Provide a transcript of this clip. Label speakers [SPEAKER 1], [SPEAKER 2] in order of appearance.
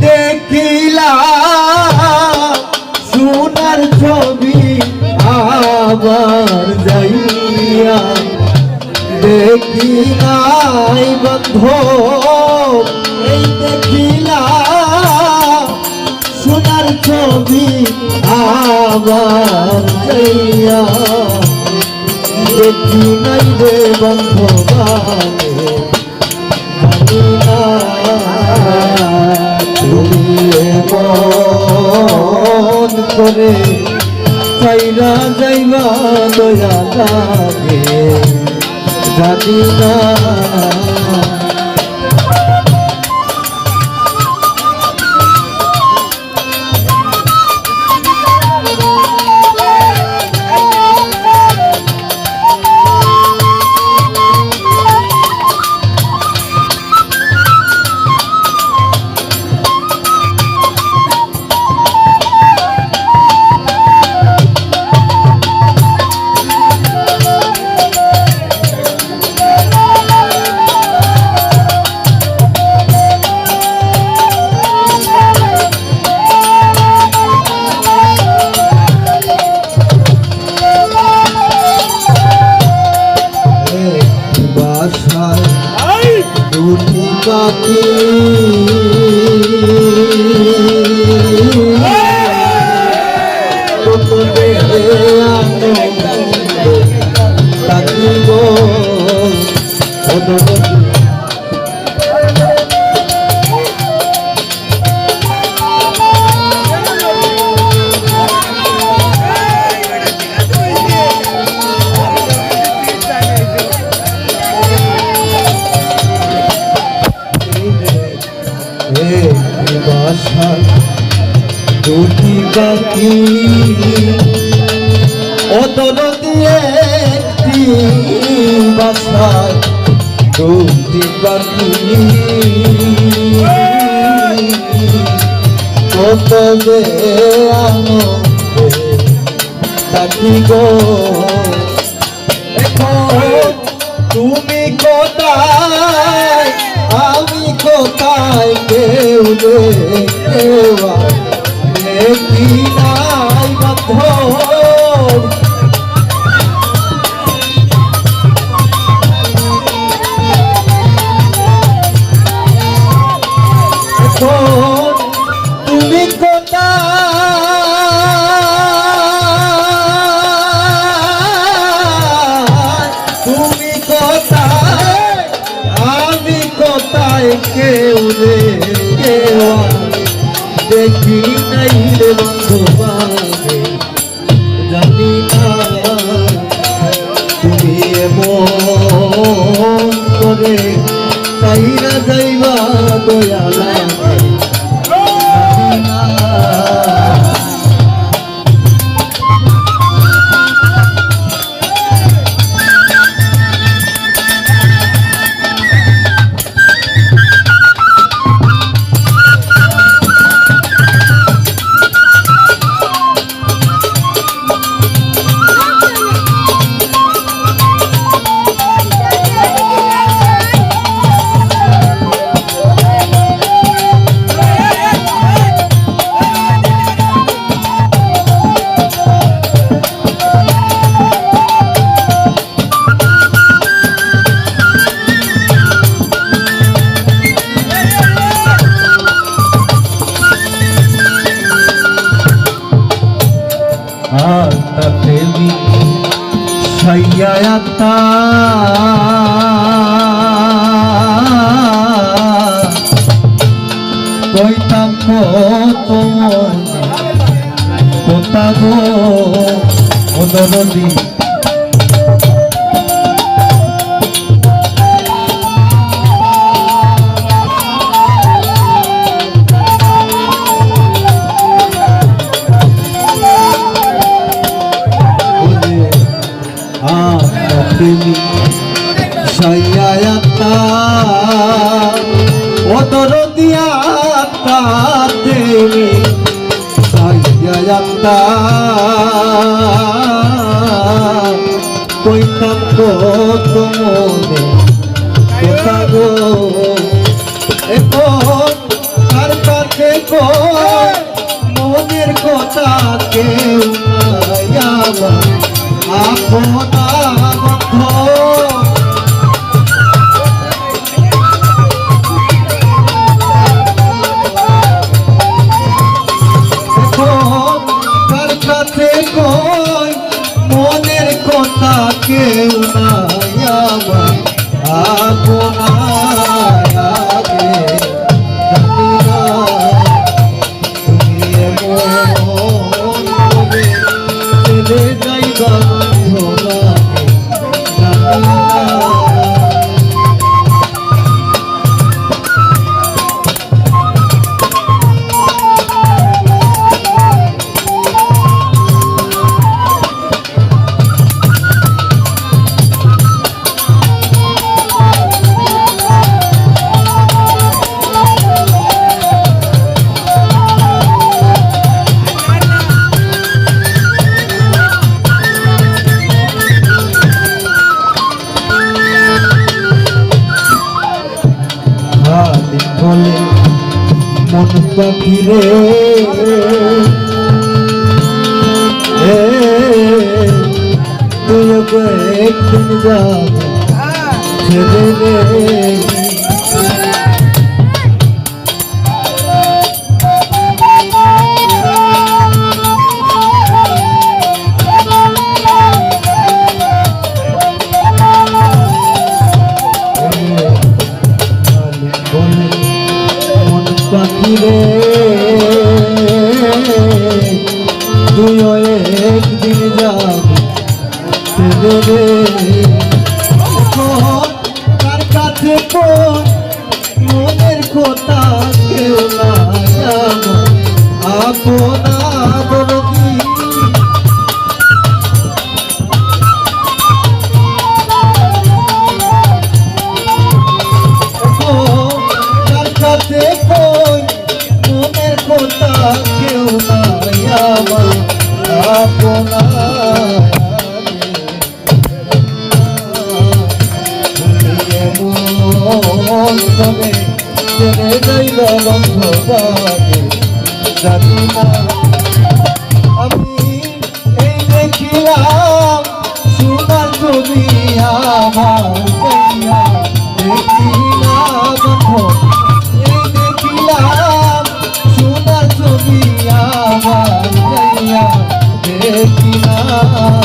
[SPEAKER 1] দেখিলা সোনার ছবি আবার যাইয়া দেখি নাই বন্ধু এই দেখিলা সোনার ছবি আবার যাইয়া দেখি নাই রে বন্ধু তুমি মন করে চাইরা যাইবা দয়া লাগে জানি না দুটি পাখি থাকিব দুটি পাখি অতল দিয়ে একটি বাসায় দুটি পাখি কত যে আনন্দে থাকি গো এখন তুমি কোথায় আমি কোথায় কেউ কেউ দেখি নাই বন্ধু তুমি কোথায় তুমি কোথায় আমি কোথায় কেউ রে কেউ দেখি নাই রে বন্ধু জানি না তুমি এমন করে চাইরা যাইবা দয়া লাগে দেবী সাইয়াতা কইতাম কত কথা গো অনুরোধী সাইয়াতা ওদর দিয়া দেবী সাইয়াতা কইতাম কত মনে কথা গো এখন কার কাছে কাছে কই মনের কথা কেউ নাই আমার আপনা বন্ধু কার কাছে কই মনের কথা কেউ নাই আমার আপনা বলে মন পাখি রে তুই একদিন যাবে ছেড়ে রে পাখি রে তুইও একদিন যাবি ছেড়ে রে তার কাছে কোন মনের কথা কেউ নাই আমার আপনা বলবি তার কাছে মনের কথা কেউ নাই আমার আপনা মন তবে ছেড়ে যাইল বন্ধ জানি না আমি এই দেখিলাম সোনার ছবি আমার দেখি না বন্ধ সোনার ছবি আমার দেখি না